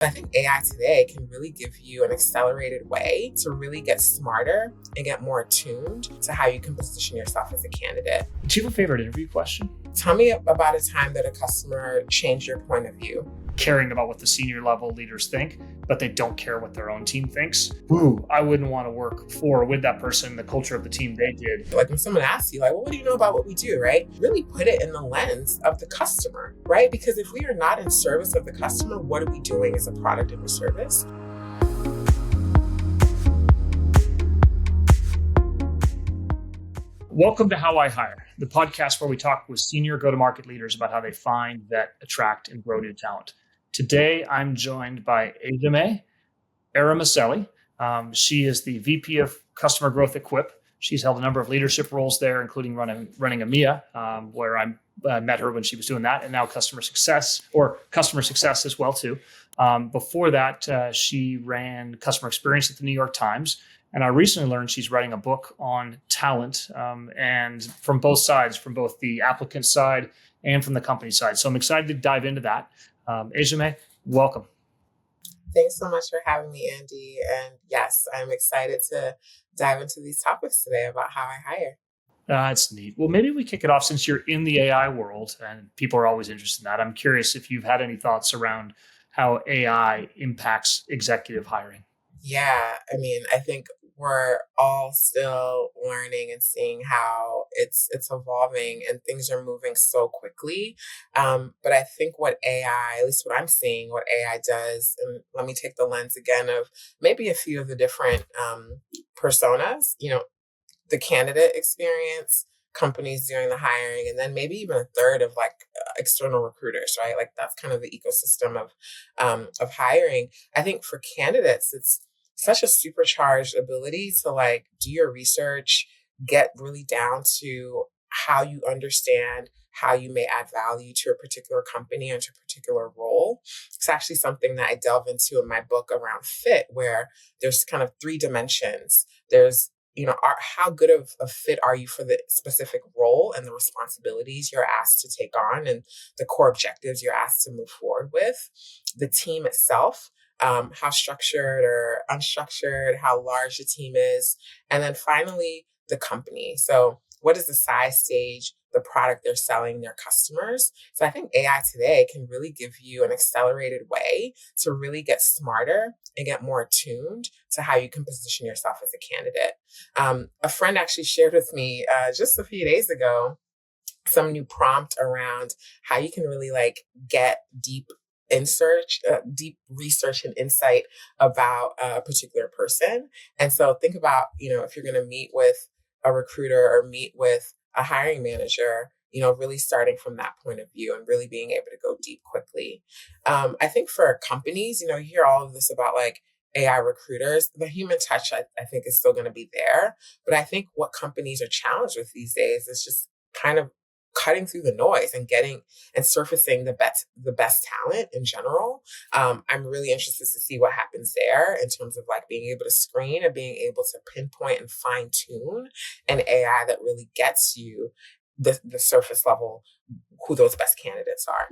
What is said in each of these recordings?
I think AI today can really give you an accelerated way to really get smarter and get more attuned to how you can position yourself as a candidate. Do you have a favorite interview question? Tell me about a time that a customer changed your point of view. Caring about what the senior level leaders think, but they don't care what their own team thinks. Ooh, I wouldn't want to work for or with that person, the culture of the team they did. Like when someone asks you, like, well, what do you know about what we do, right? Really put it in the lens of the customer, right? Because if we are not in service of the customer, what are we doing as a product and a service? Welcome to How I Hire, the podcast where we talk with senior go-to-market leaders about how they find, vet, attract, and grow new talent. Today, I'm joined by Ejieme Eromosele. She is the VP of Customer Growth at Quiq. She's held a number of leadership roles there, including running EMEA, where I met her when she was doing that, and now customer success as well too. Before that, she ran customer experience at the New York Times. And I recently learned she's writing a book on talent, and from both sides, from both the applicant side and from the company side. So I'm excited to dive into that. Ejieme, welcome. Thanks so much for having me, Andy. And yes, I'm excited to dive into these topics today about how I hire. That's neat. Well, maybe we kick it off since you're in the AI world and people are always interested in that. I'm curious if you've had any thoughts around how AI impacts executive hiring. Yeah, I think we're all still learning and seeing how it's evolving and things are moving so quickly. But I think what AI, at least what I'm seeing, what AI does, and let me take the lens again of maybe a few of the different personas, the candidate experience, companies doing the hiring, and then maybe even a third of external recruiters, right? Like that's kind of the ecosystem of hiring. I think for candidates, it's such a supercharged ability to do your research, get really down to how you understand how you may add value to a particular company or to a particular role. It's actually something that I delve into in my book around fit, where there's kind of three dimensions. There's how good of a fit are you for the specific role and the responsibilities you're asked to take on and the core objectives you're asked to move forward with, the team itself, how structured or unstructured, how large the team is, and then finally the company. So what is the size stage, the product they're selling their customers? So I think AI today can really give you an accelerated way to really get smarter and get more attuned to how you can position yourself as a candidate. A friend actually shared with me just a few days ago some new prompt around how you can really get deep research and insight about a particular person. And so think about, if you're going to meet with a recruiter or meet with a hiring manager, really starting from that point of view and really being able to go deep quickly. I think for companies, you hear all of this about AI recruiters. The human touch, I think, is still going to be there. But I think what companies are challenged with these days is just kind of cutting through the noise and getting and surfacing the best talent in general. I'm really interested to see what happens there in terms of being able to screen and being able to pinpoint and fine tune an AI that really gets you the surface level, who those best candidates are.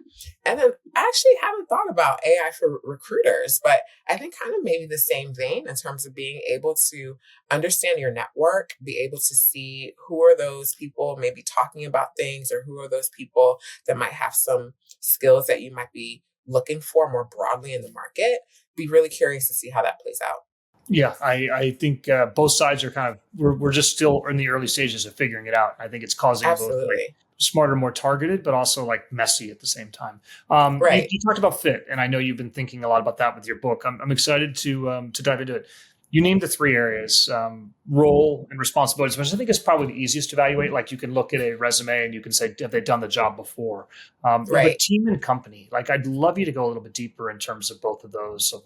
And then I actually haven't thought about AI for recruiters, but I think kind of maybe the same vein in terms of being able to understand your network, be able to see who are those people maybe talking about things, or who are those people that might have some skills that you might be looking for more broadly in the market. Be really curious to see how that plays out. Yeah, I think both sides are kind of, we're just still in the early stages of figuring it out. I think it's causing both smarter, more targeted, but also messy at the same time. Right. You talked about fit, and I know you've been thinking a lot about that with your book. I'm excited to dive into it. You named the three areas, role and responsibilities, which I think is probably the easiest to evaluate. You can look at a resume and you can say, have they done the job before? Right. But team and company, I'd love you to go a little bit deeper in terms of both of those of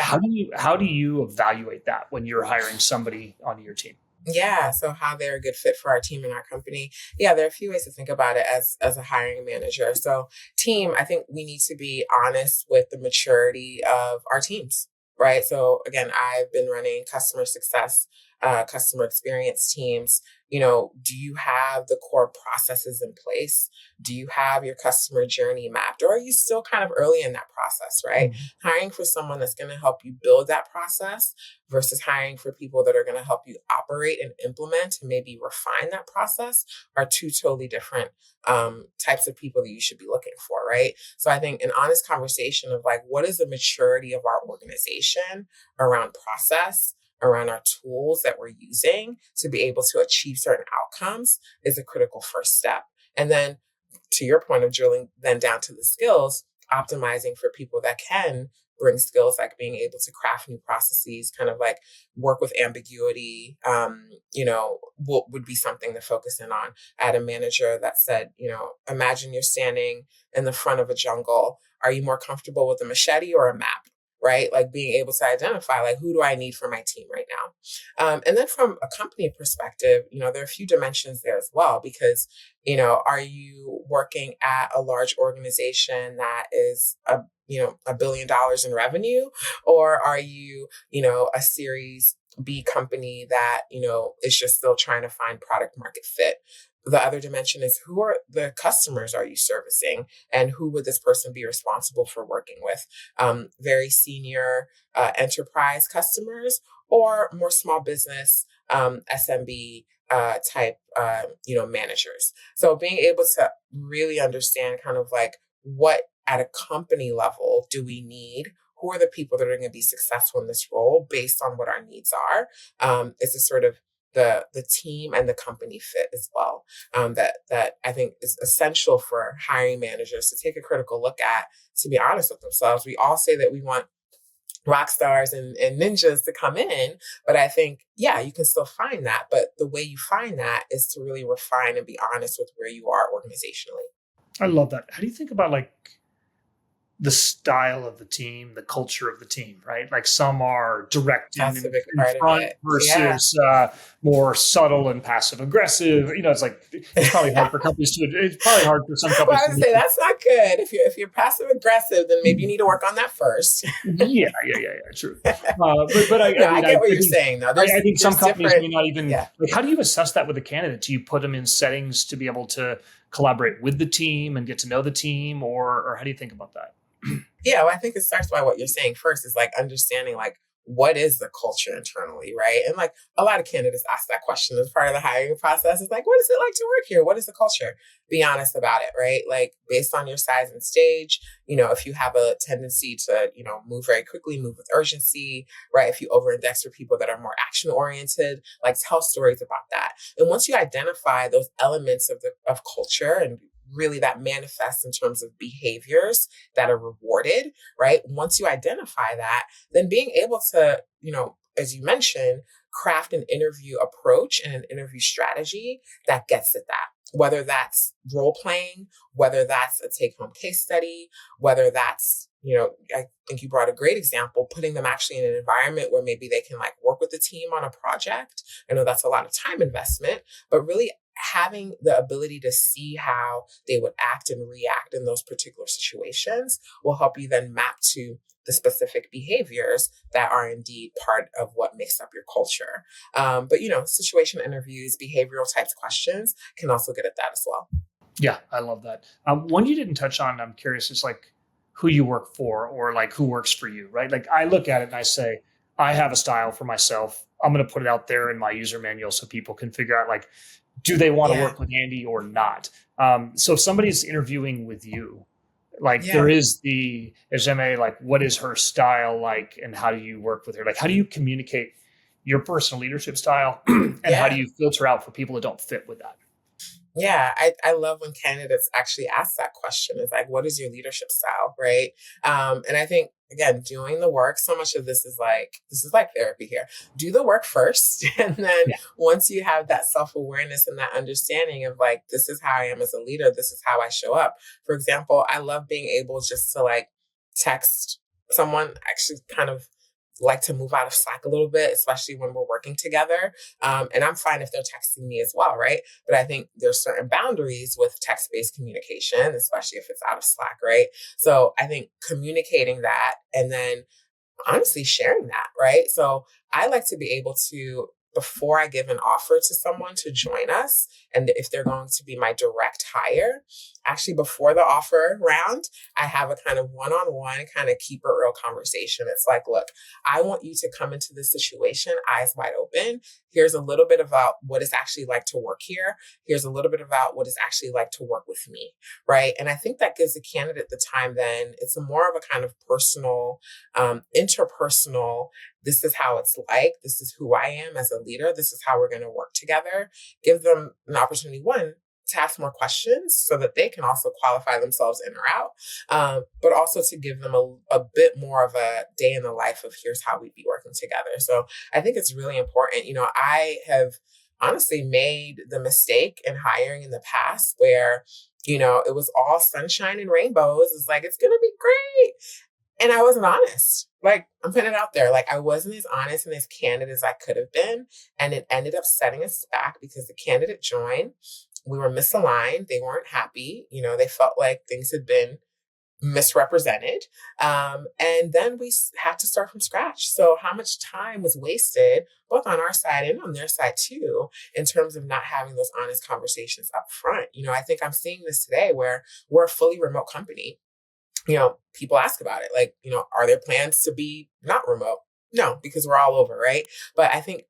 how do you evaluate that when you're hiring somebody onto your team? Yeah. So how they're a good fit for our team and our company. Yeah, there are a few ways to think about it as a hiring manager. So team, I think we need to be honest with the maturity of our teams. Right. So again, I've been running customer success customer experience teams, do you have the core processes in place? Do you have your customer journey mapped? Or are you still kind of early in that process, right? Mhm. Hiring for someone that's going to help you build that process versus hiring for people that are going to help you operate and implement and maybe refine that process are two totally different types of people that you should be looking for, right? So I think an honest conversation of like, what is the maturity of our organization around process, around our tools that we're using to be able to achieve certain outcomes is a critical first step. And then to your point of drilling then down to the skills, optimizing for people that can bring skills like being able to craft new processes, kind of like work with ambiguity, would be something to focus in on. I had a manager that said, imagine you're standing in the front of a jungle. Are you more comfortable with a machete or a map? Right? Like being able to identify, like, who do I need for my team right now? And then from a company perspective, there are a few dimensions there as well, because, are you working at a large organization that is $1 billion in revenue, or are you, a series B company that, is just still trying to find product market fit? The other dimension is, who are the customers are you servicing, and who would this person be responsible for working with? Very senior enterprise customers, or more small business SMB type managers. So being able to really understand kind of like, what at a company level do we need? Who are the people that are going to be successful in this role based on what our needs are? Is a sort of the team and the company fit as well. That I think is essential for hiring managers to take a critical look at, to be honest with themselves. We all say that we want rock stars and ninjas to come in, but I think, yeah, you can still find that. But the way you find that is to really refine and be honest with where you are organizationally. I love that. How do you think about like the style of the team, the culture of the team, right? Like some are direct That's and a big in part of front it. Yeah. versus more subtle and passive aggressive. It's like it's probably hard for companies to. It's probably hard for some Well, companies I to. would say that's not good. If you're passive aggressive, then maybe you need to work on that first. Yeah, true. But No, I I mean, get what you're saying though. I think some There's companies different. may not even Yeah. like. How do you assess that with a candidate? Do you put them in settings to be able to collaborate with the team and get to know the team, or how do you think about that? Yeah, well, I think it starts by what you're saying first, is like understanding like, what is the culture internally, right? And like a lot of candidates ask that question as part of the hiring process. It's like, what is it like to work here? What is the culture? Be honest about it, right? Like based on your size and stage, if you have a tendency to, move very quickly, move with urgency, right? If you over-index for people that are more action oriented, like tell stories about that. And once you identify those elements of culture, and really that manifests in terms of behaviors that are rewarded, right? Once you identify that, then being able to, as you mentioned, craft an interview approach and an interview strategy that gets at that. Whether that's role playing, whether that's a take home case study, whether that's, I think you brought a great example, putting them actually in an environment where maybe they can like work with the team on a project. I know that's a lot of time investment, but really having the ability to see how they would act and react in those particular situations will help you then map to the specific behaviors that are indeed part of what makes up your culture. But situation interviews, behavioral types questions can also get at that as well. Yeah, I love that. One you didn't touch on, I'm curious, is like who you work for or like who works for you, right? Like I look at it and I say, I have a style for myself. I'm going to put it out there in my user manual so people can figure out like, do they want to Yeah. work with Andy or not? So if somebody's interviewing with you, like there Yeah. is the Ejieme, like what is her style like and how do you work with her? Like how do you communicate your personal leadership style and how do Yeah. you filter out for people that don't fit with that? Yeah, I love when candidates actually ask that question. It's like, what is your leadership style? Right. And I think, again, doing the work, so much of this is like therapy here. Do the work first. And then Yeah. once you have that self-awareness and that understanding of like, this is how I am as a leader, this is how I show up. For example, I love being able just to like text someone, actually kind of like to move out of Slack a little bit, especially when we're working together. And I'm fine if they're texting me as well, right? But I think there's certain boundaries with text-based communication, especially if it's out of Slack, right? So I think communicating that and then honestly sharing that, right? So I like to be able to before I give an offer to someone to join us, and if they're going to be my direct hire, actually before the offer round, I have a kind of one-on-one kind of keep it real conversation. It's like, look, I want you to come into this situation eyes wide open. Here's a little bit about what it's actually like to work here. Here's a little bit about what it's actually like to work with me, right? And I think that gives the candidate the time then. It's a more of a kind of personal, interpersonal, this is how it's like, this is who I am as a leader, this is how we're going to work together. Give them an opportunity, one, to ask more questions so that they can also qualify themselves in or out, but also to give them a bit more of a day in the life of here's how we'd be working together. So I think it's really important. I have honestly made the mistake in hiring in the past where, it was all sunshine and rainbows. It's like, it's going to be great. And I wasn't honest. Like, I'm putting it out there. Like, I wasn't as honest and as candid as I could have been. And it ended up setting us back because the candidate joined. We were misaligned. They weren't happy. They felt like things had been misrepresented. And then we had to start from scratch. So how much time was wasted, both on our side and on their side too, in terms of not having those honest conversations up front? I think I'm seeing this today where we're a fully remote company. People ask about it. Like, are there plans to be not remote? No, because we're all over, right? But I think,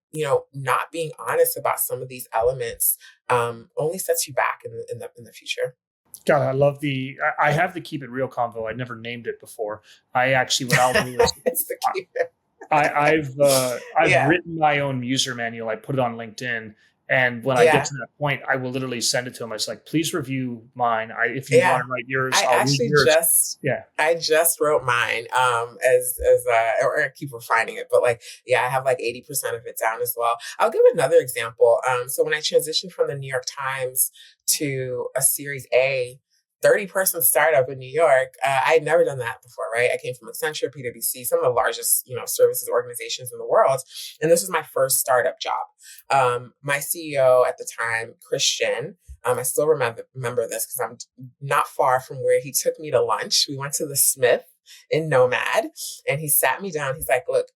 not being honest about some of these elements only sets you back in the future. God, I love I have the keep it real convo. I'd never named it before. I actually, what I'll do is It's the key. I've Yeah. written my own user manual. I put it on LinkedIn, and when I get Yeah. to that point, I will literally send it to them. I was like, please review mine. If you Yeah. want to write yours, I I'll read actually yours. just Yeah. I just wrote mine or I keep refining it, but like, yeah, I have like 80% of it down as well. I'll give another example. So when I transitioned from the New York Times to a Series A 30-person startup in New York, I had never done that before, right? I came from Accenture, PwC, some of the largest, services organizations in the world. And this was my first startup job. My CEO at the time, Christian, I still remember this because I'm not far from where he took me to lunch. We went to the Smith in Nomad and he sat me down. He's like, look,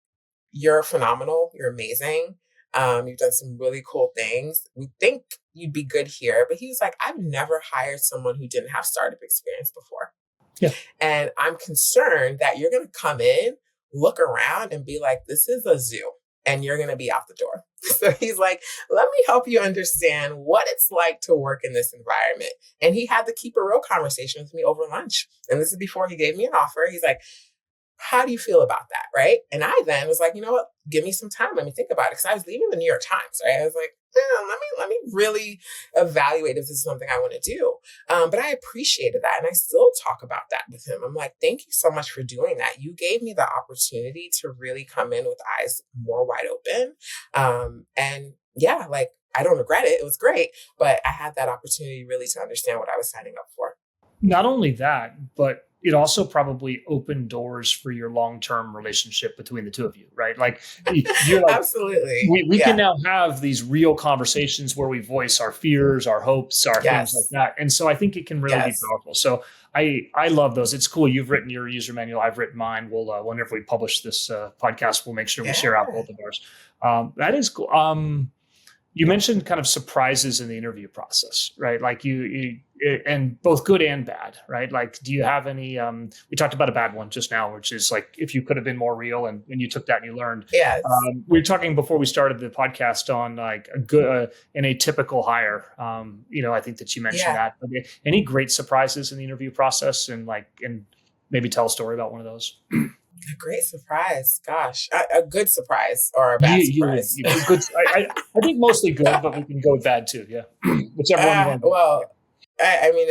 you're phenomenal. You're amazing. You've done some really cool things. We think you'd be good here. But he was like, I've never hired someone who didn't have startup experience before. Yeah. And I'm concerned that you're going to come in, look around and be like, this is a zoo and you're going to be out the door. So he's like, let me help you understand what it's like to work in this environment. And he had to keep a real conversation with me over lunch. And this is before he gave me an offer. He's like, how do you feel about that? Right. And I then was like, you know what? Give me some time. Let me think about it. Cause I was leaving the New York Times. Right. I was like, let me really evaluate if this is something I want to do. But I appreciated that. And I still talk about that with him. I'm like, thank you so much for doing that. You gave me the opportunity to really come in with eyes more wide open. And yeah, like, I don't regret it. It was great. But I had that opportunity really to understand what I was signing up for. Not only that, but it also probably opened doors for your long-term relationship between the two of you, right? Like, you're like, Absolutely. we can Yeah. now have these real conversations where we voice our fears, our hopes, our things like Yes. that. And so I think it can really be Yes. powerful. So I love those. It's cool. You've written your user manual. I've written mine. We'll, whenever we publish this podcast, we'll make sure we share out Yeah. both of ours. That is cool. You mentioned kind of surprises in the interview process, right? Like and both good and bad, right? Like, do you have any, we talked about a bad one just now, which is like, if you could have been more real and you took that and you learned. Yes. We were talking before we started the podcast on like an atypical hire. I think that you mentioned that. But any great surprises in the interview process and maybe tell a story about one of those? A great surprise. Gosh, a good surprise or a bad surprise. Good. I think mostly good, but we can go with bad too. Yeah. Whichever one you want. Well, I mean,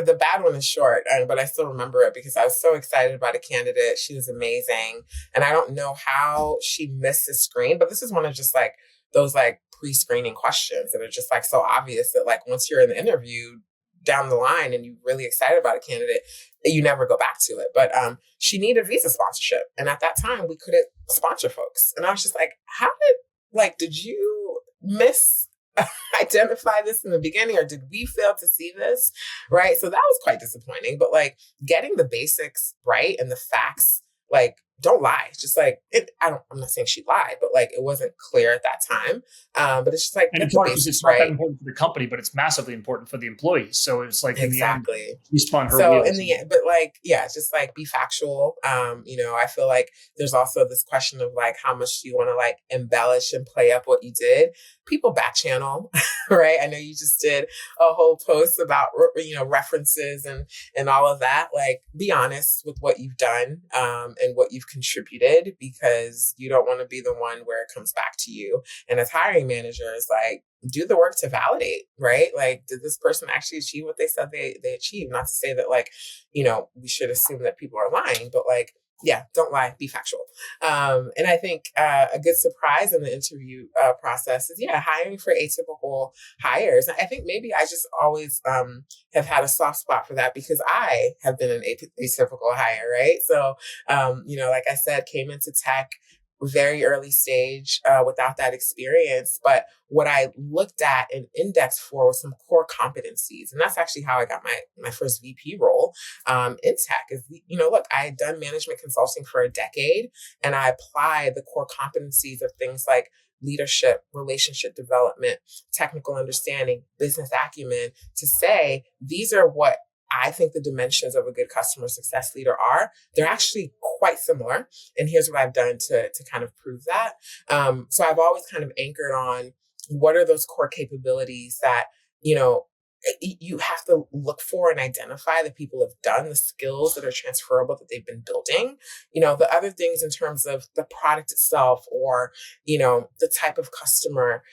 the bad one is short, but I still remember it because I was so excited about a candidate. She was amazing. And I don't know how she missed the screen, but this is one of just like those like pre-screening questions that are just like so obvious that like once you're in the interview down the line and you're really excited about a candidate, you never go back to it. But she needed visa sponsorship. And at that time we couldn't sponsor folks. And I was just like, did you identify this in the beginning or did we fail to see this? Right. So that was quite disappointing, but like getting the basics right and the facts like don't lie. It's just like I'm not saying she lied, but like it wasn't clear at that time. But it's just like And get it's the hard because it's basics not that right. important for the company, but it's massively important for the employees. So it's like in the end, Exactly. she spun her So in wheels. the end, but like, yeah, just like be factual. I feel like there's also this question of like, how much do you want to like embellish and play up what you did? People back channel, right? I know you just did a whole post about, references and all of that. Like, be honest with what you've done, and what you've contributed, because you don't want to be the one where it comes back to you. And as hiring managers, like, do the work to validate, right? Like, did this person actually achieve what they said they achieved? Not to say that like, we should assume that people are lying, but like, yeah, don't lie, be factual. And I think a good surprise in the interview process is, yeah, hiring for atypical hires. I think maybe I just always have had a soft spot for that because I have been an atypical hire, right? So, like I said, came into tech very early stage without that experience. But what I looked at and indexed for was some core competencies. And that's actually how I got my first VP role in tech is, look, I had done management consulting for a decade and I applied the core competencies of things like leadership, relationship development, technical understanding, business acumen to say, these are what I think the dimensions of a good customer success leader are. They're actually quite similar. And here's what I've done to kind of prove that. So I've always kind of anchored on what are those core capabilities that, you have to look for and identify that people have done, the skills that are transferable that they've been building, the other things in terms of the product itself or, the type of customer,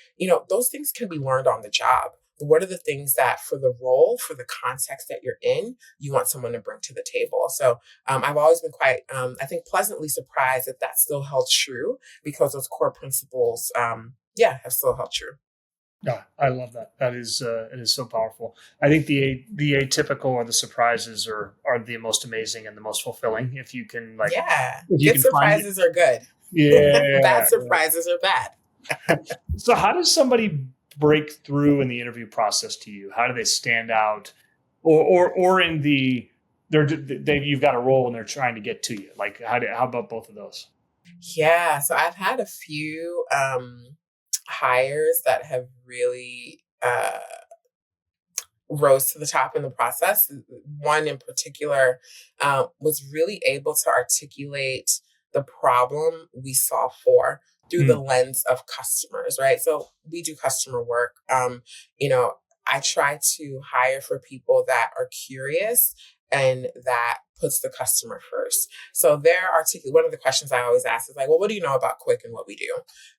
those things can be learned on the job. What are the things that for the role, for the context that you're in, you want someone to bring to the table? So I've always been quite, I think, pleasantly surprised that that still held true because those core principles, have still held true. Yeah, I love that. That is it is so powerful. I think the atypical or the surprises are the most amazing and the most fulfilling if you can Yeah, if you good can find it. surprises are good. Bad Yeah. surprises are bad. So how does somebody break through in the interview process to you? How do they stand out, or in the you've got a role and they're trying to get to you? Like how about both of those? Yeah, so I've had a few hires that have really rose to the top in the process. One in particular was really able to articulate the problem we solve for through the Hmm. lens of customers, right? So we do customer work. I try to hire for people that are curious and that puts the customer first. So one of the questions I always ask is like, well, what do you know about Quiq and what we do?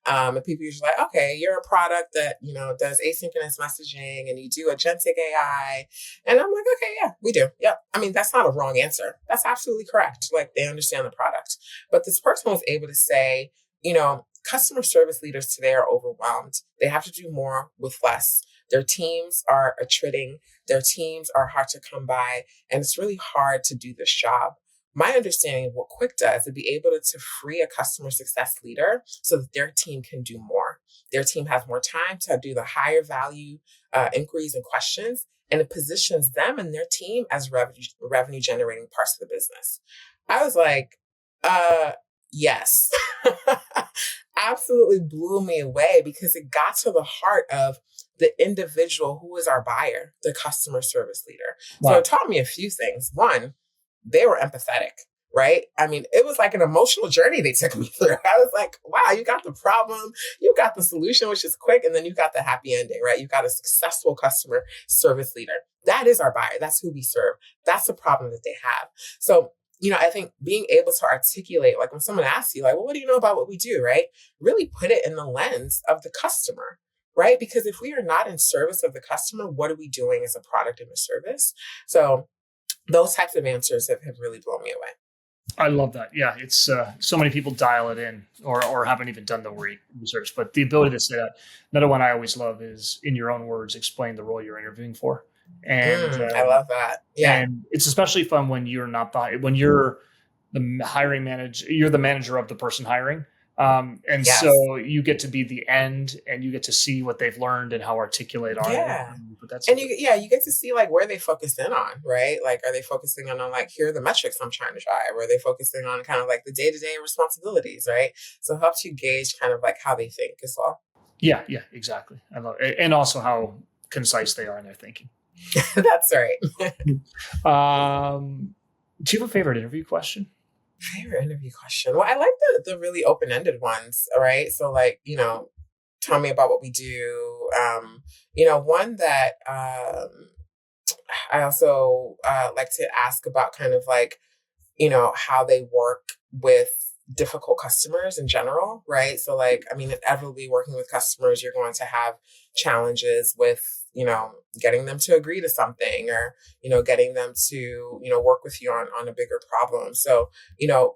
And people usually like, okay, you're a product that, does asynchronous messaging and you do agentic AI. And I'm like, okay, yeah, we do. Yeah. I mean, that's not a wrong answer. That's absolutely correct. Like they understand the product. But this person was able to say, customer service leaders today are overwhelmed. They have to do more with less. Their teams are attriting. Their teams are hard to come by. And it's really hard to do this job. My understanding of what Quiq does is be able to free a customer success leader so that their team can do more. Their team has more time to do the higher value inquiries and questions, and it positions them and their team as revenue generating parts of the business. I was like, yes. Absolutely blew me away because it got to the heart of the individual who is our buyer, the customer service leader. So it Wow. taught me a few things. One, they were empathetic, right? I mean, it was like an emotional journey they took me through. I was like, wow, you got the problem, you got the solution, which is Quiq, and then you got the happy ending, right? You got a successful customer service leader. That is our buyer. That's who we serve. That's the problem that they have. So, I think being able to articulate, like when someone asks you, like, well, what do you know about what we do, right? Really put it in the lens of the customer, right? Because if we are not in service of the customer, what are we doing as a product and a service? So those types of answers have really blown me away. I love that. Yeah, it's so many people dial it in or haven't even done the research, but the ability to say that. Another one I always love is in your own words, explain the role you're interviewing for, and I love that. Yeah. and it's especially fun when you're not when you're the hiring manager, you're the manager of the person hiring. And Yes. so you get to be the end and you get to see what they've learned and how articulate are they. Yeah. But that's And you get to see like where they focus in on, right? Like, are they focusing on like, here are the metrics I'm trying to drive? Or are they focusing on kind of like the day-to-day responsibilities, right? So it helps you gauge kind of like how they think as well. yeah, yeah, exactly. I love it. And also how concise they are in their thinking. That's right. Do you have a favorite interview question? Favorite interview question. Well, I like the really open-ended ones, right? So like, tell me about what we do. One that I also like to ask about kind of like, how they work with difficult customers in general, right? So like, I mean, inevitably working with customers, you're going to have challenges with, getting them to agree to something or, getting them to, work with you on a bigger problem. So,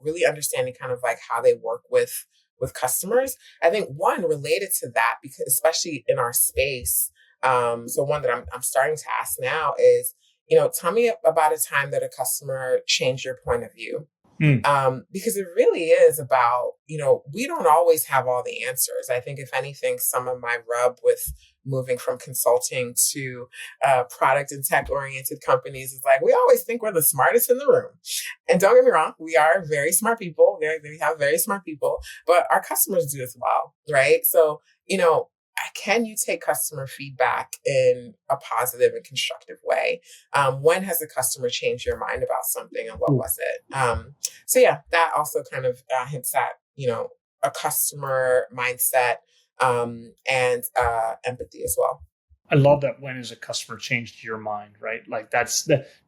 really understanding kind of like how they work with customers. I think one related to that, because especially in our space, so one that I'm starting to ask now is, tell me about a time that a customer changed your point of view. Hmm. Because it really is about, we don't always have all the answers. I think, if anything, some of my rub with moving from consulting to product and tech oriented companies is like, we always think we're the smartest in the room. And don't get me wrong, we are very smart people. We have very smart people, but our customers do as well, right? So, can you take customer feedback in a positive and constructive way? When has a customer changed your mind about something, and what was it? So yeah, that also kind of hints at, a customer mindset and empathy as well. I love that. When has a customer changed your mind, right? Like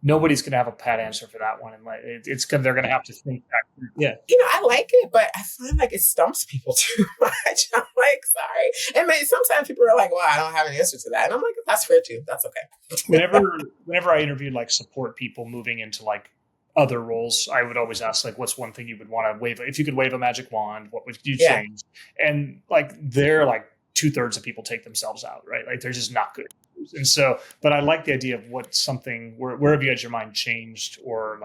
nobody's going to have a pat answer for that one. And like, it's because they're going to have to think back. Yeah. I like it, but I find like it stumps people too much. I'm like, sorry. And sometimes people are like, well, I don't have an answer to that. And I'm like, that's fair too. That's okay. Whenever I interviewed like support people moving into like other roles, I would always ask like, what's one thing you would want to wave? If you could wave a magic wand, what would you Yeah. change? And like, they're like 2/3 of people take themselves out, right? Like they're just not good. And so, but I like the idea of what something, where have you had your mind changed or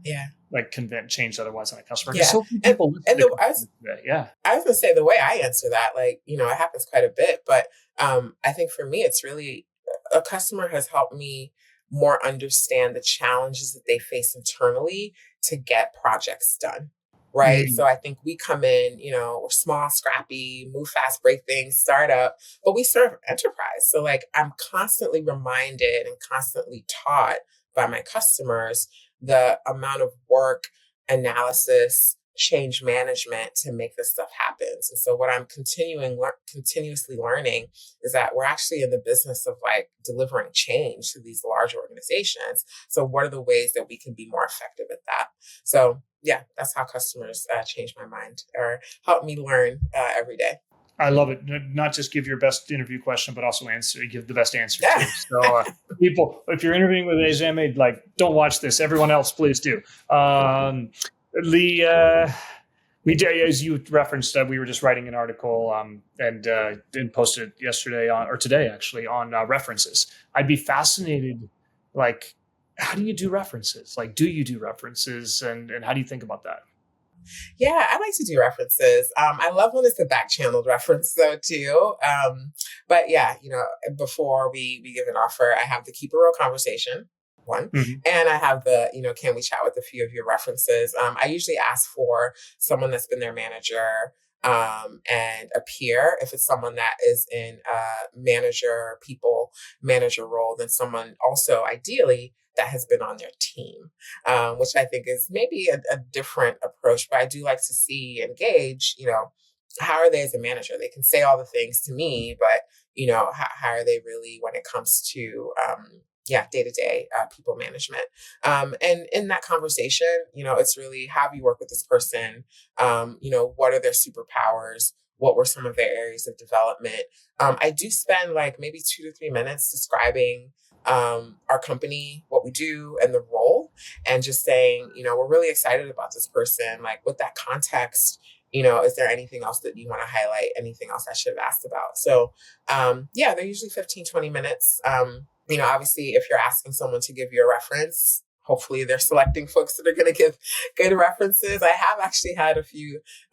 Yeah. like changed otherwise on a customer? Because Yeah. so few And, people listen and to I was, customers today. Yeah. I was going to say the way I answer that, like, it happens quite a bit, but I think for me, it's really a customer has helped me more understand the challenges that they face internally to get projects done. Right. Mm. So I think we come in, we're small, scrappy, move fast, break things, startup, but we serve enterprise. So like I'm constantly reminded and constantly taught by my customers the amount of work, analysis, change management to make this stuff happen. And so what I'm continuously learning is that we're actually in the business of like delivering change to these large organizations. So what are the ways that we can be more effective at that? So yeah, that's how customers change my mind or help me learn every day. I love it. Not just give your best interview question, but also give the best answer too. So, people, if you're interviewing with Ejieme, like, don't watch this. Everyone else, please do. The we did, as you referenced, we were just writing an article and posted it yesterday or today actually on references. I'd be fascinated, like, how do you do references? Like, do you do references, and how do you think about that? Yeah, I like to do references. I love when it's a back channeled reference though too. But yeah, before we give an offer, I have to keep a real conversation. One, Mm-hmm. and I have the, can we chat with a few of your references? I usually ask for someone that's been their manager, and a peer. If it's someone that is in a people manager role, then someone also ideally that has been on their team, which I think is maybe a different approach. But I do like to see and gauge, how are they as a manager? They can say all the things to me, but how are they really when it comes to day to day people management? And in that conversation, it's really, how have you worked with this person? What are their superpowers? What were some of their areas of development? I do spend like maybe 2 to 3 minutes describing our company, what we do, and the role, and just saying, we're really excited about this person. Like, with that context, is there anything else that you want to highlight? Anything else I should have asked about? So, they're usually 15, 20 minutes. Obviously, if you're asking someone to give you a reference, hopefully they're selecting folks that are going to give good references. I have actually had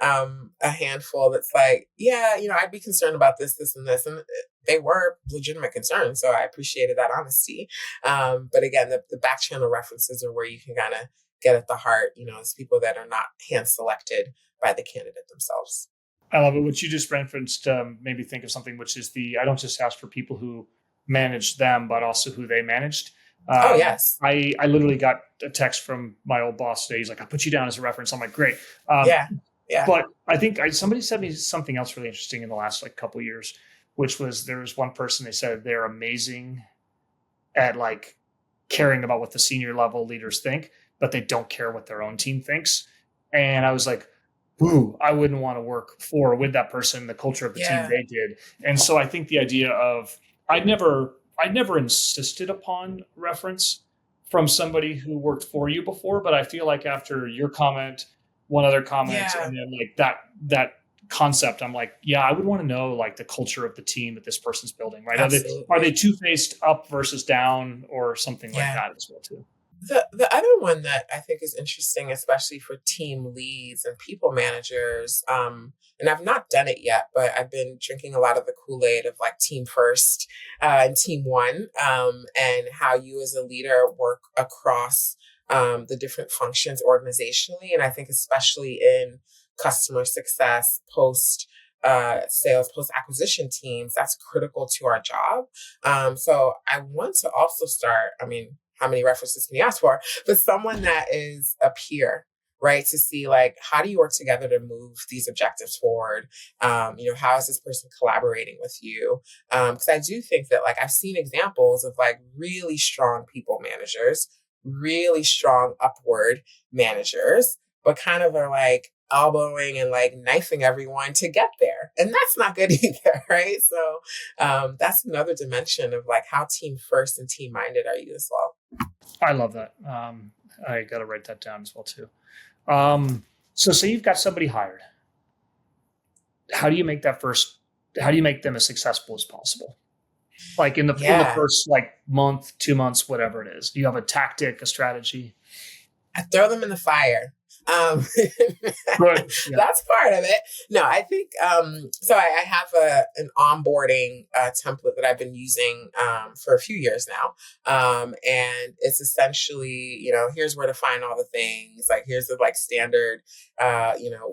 a handful that's like, yeah, I'd be concerned about this, this, and this. And they were legitimate concerns. So I appreciated that honesty. But again, the back channel references are where you can kind of get at the heart, it's people that are not hand selected by the candidate themselves. I love it. What you just referenced made me think of something, which is I don't just ask for people who managed them, but also who they managed. Oh, yes. I literally got a text from my old boss today. He's like, I'll put you down as a reference. I'm like, great. Yeah. But I think somebody said me something else really interesting in the last couple of years, which was there was one person, they said they're amazing at caring about what the senior level leaders think, but they don't care what their own team thinks. And I was like, ooh, I wouldn't want to work for or with that person, the culture of the team they did. And so I think the idea of I'd never insisted upon reference from somebody who worked for you before, but I feel like after your comment, one other comment, and then that concept, I'm like, yeah, I would want to know the culture of the team that this person's building, right? Are they two-faced, up versus down, or something like that as well too? The other one that I think is interesting, especially for team leads and people managers, and I've not done it yet, but I've been drinking a lot of the Kool-Aid of team first and team one, and how you as a leader work across the different functions organizationally. And I think especially in customer success, post sales, post acquisition teams, that's critical to our job. So I want to also start, how many references can you ask for? But someone that is a peer, right? To see how do you work together to move these objectives forward? How is this person collaborating with you? Because I do think that I've seen examples of really strong people managers, really strong upward managers, but kind of are elbowing and knifing everyone to get there. And that's not good either, right? So that's another dimension of how team first and team minded are you as well. I love that. I got to write that down as well too. So say you've got somebody hired. How do you make them as successful as possible? In the first month, 2 months, whatever it is. Do you have a tactic, a strategy? I throw them in the fire. Good. Yeah. That's part of it. No, I think, so I have an onboarding template that I've been using for a few years now. And it's essentially, here's where to find all the things, here's the standard,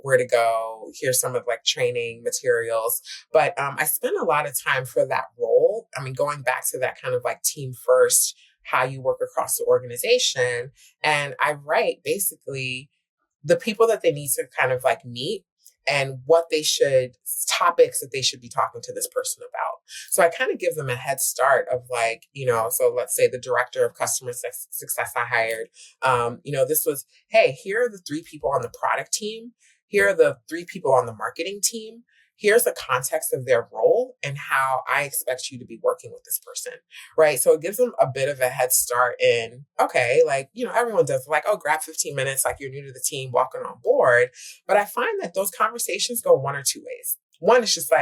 where to go. Here's some of training materials. But I spend a lot of time for that role. Going back to that kind of team first, how you work across the organization. And I write basically the people that they need to kind of meet and topics that they should be talking to this person about. So I kind of give them a head start of so let's say the director of customer success I hired, this was, hey, here are the 3 people on the product team. Here are the 3 people on the marketing team. Here's the context of their role and how I expect you to be working with this person, right? So it gives them a bit of a head start in, okay, everyone does grab 15 minutes, you're new to the team, walking on board. But I find that those conversations go one or two ways. One is just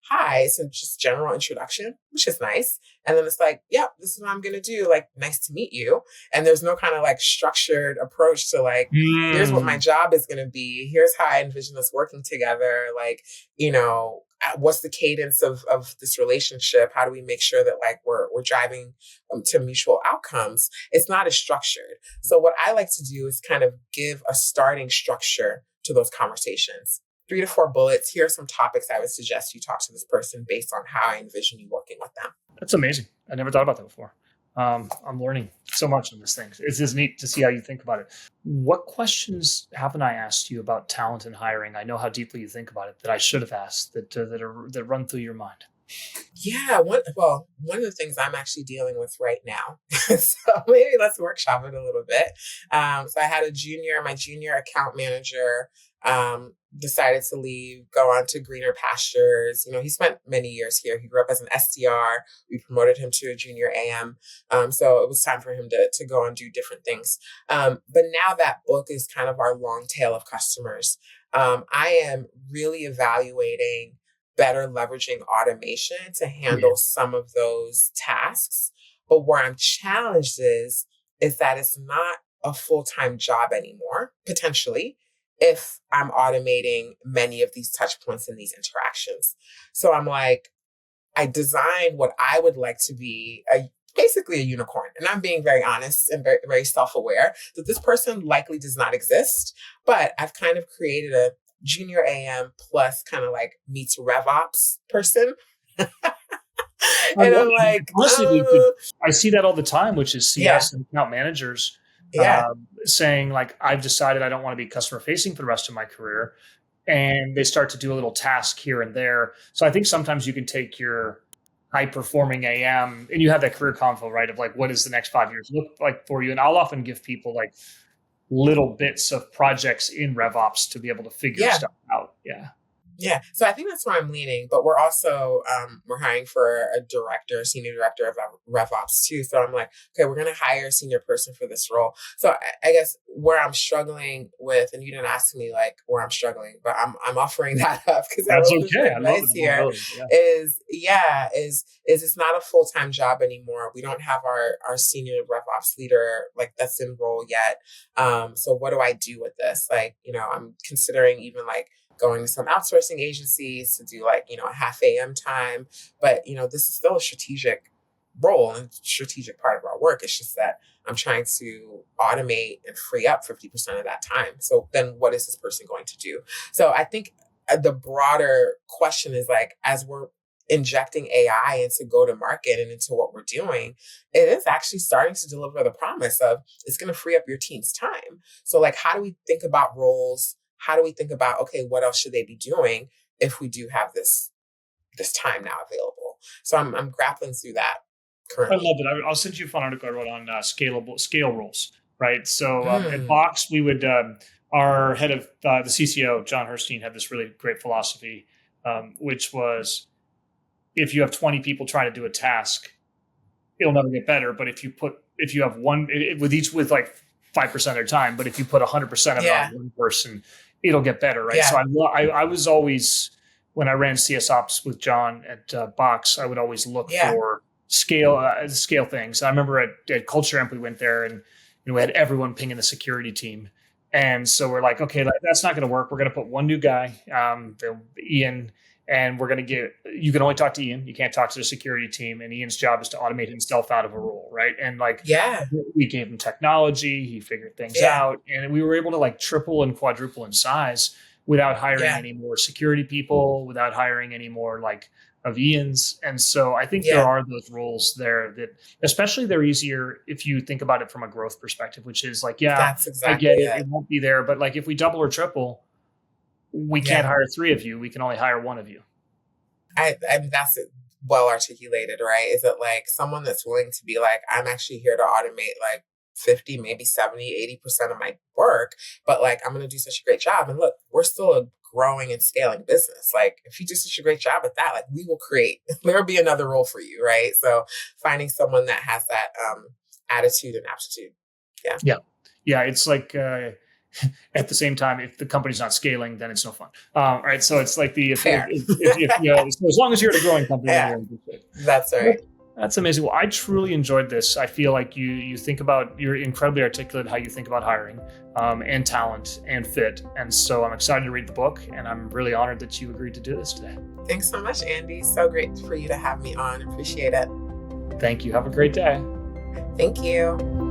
hi, it's a just general introduction, which is nice. And then it's yeah, this is what I'm going to do. Nice to meet you. And there's no kind of structured approach to here's what my job is going to be. Here's how I envision us working together. What's the cadence of this relationship? How do we make sure that we're driving to mutual outcomes? It's not as structured. So what I like to do is kind of give a starting structure to those conversations. 3 to 4 bullets. Here are some topics I would suggest you talk to this person based on how I envision you working with them. That's amazing. I never thought about that before. I'm learning so much on this thing. It's just neat to see how you think about it. What questions haven't I asked you about talent and hiring? I know how deeply you think about it that I should have asked that run through your mind. Yeah. One of the things I'm actually dealing with right now. So maybe let's workshop it a little bit. So I had my junior account manager, decided to leave, go on to greener pastures. He spent many years here. He grew up as an SDR. We promoted him to a junior AM. So it was time for him to go and do different things. But now that book is kind of our long tail of customers. I am really evaluating better leveraging automation to handle some of those tasks. But where I'm challenged is that it's not a full-time job anymore, potentially, if I'm automating many of these touch points and these interactions. So I'm like, I designed what I would like to be basically a unicorn. And I'm being very honest and very, very self-aware that this person likely does not exist, but I've kind of created a junior AM plus kind of like meets RevOps person. I And love I'm it. like, Honestly, I see that all the time, which is yeah, CS and account managers yeah, saying like, I've decided I don't want to be customer facing for the rest of my career. And they start to do a little task here and there. So I think sometimes you can take your high performing AM and you have that career convo, right? Of like, what does the next 5 years look like for you? And I'll often give people like little bits of projects in RevOps to be able to figure yeah. stuff out. Yeah. Yeah, so I think that's where I'm leaning, but we're also we're hiring for a director, senior director of RevOps too. So I'm like, okay, we're going to hire a senior person for this role. So I guess where I'm struggling with, and you didn't ask me like where I'm struggling, but I'm offering that up because I'm That's open for okay. I love advice the here. vulnerability. Yeah. Is it's not a full-time job anymore. We don't have our senior RevOps leader like that's in role yet. So what do I do with this? Like, I'm considering even like going to some outsourcing agencies to do like, a half AM time. But, this is still a strategic role and strategic part of our work. It's just that I'm trying to automate and free up 50% of that time. So then what is this person going to do? So I think the broader question is like, as we're injecting AI into go to market and into what we're doing, it is actually starting to deliver the promise of it's going to free up your team's time. So like, how do we think about roles? How do we think about, okay, what else should they be doing if we do have this time now available? So I'm grappling through that I currently. love it. I'll send you a fun article I wrote on scale roles, right? So at Mm, Box, we would, our head of the CCO, John Herstein, had this really great philosophy, which was if you have 20 people trying to do a task, it'll never get better. But if you have one with like 5% of their time, but if you put 100% of it on yeah, one person, it'll get better, right? So yeah, I was always, when I ran CS Ops with John at Box, I would always look yeah, for scale things. I remember at Culture Amp, we went there and we had everyone pinging the security team. And so we're like, okay, that's not going to work. We're going to put one new guy, Ian, and we're going to you can only talk to Ian. You can't talk to the security team. And Ian's job is to automate himself out of a role, right? And like, yeah, we gave him technology, he figured things yeah, out, and we were able to like triple and quadruple in size without hiring yeah, any more security people, without hiring any more like of Ian's. And so I think there yeah. are those roles there that, especially, they're easier if you think about it from a growth perspective, which is like, yeah, That's I exactly get it, it. it won't be there, but like if we double or triple, we can't Yeah, hire three of you, we can only hire one of you. I mean, that's it, well articulated, right? Is it like someone that's willing to be like, I'm actually here to automate like 50, maybe 70, 80% of my work, but like, I'm going to do such a great job. And look, we're still a growing and scaling business. Like, if you do such a great job at that, like, we will create, there'll be another role for you, right? So finding someone that has that attitude and aptitude. Yeah. Yeah. Yeah. It's like, at the same time, if the company's not scaling, then it's no fun. Right. So it's like Fair. if so as long as you're at a growing company, then Yeah, you're in good shape. that's right. That's amazing. Well, I truly enjoyed this. I feel like you think about, you're incredibly articulate how you think about hiring, and talent and fit. And so I'm excited to read the book, and I'm really honored that you agreed to do this today. Thanks so much, Andy. So great for you to have me on. Appreciate it. Thank you. Have a great day. Thank you.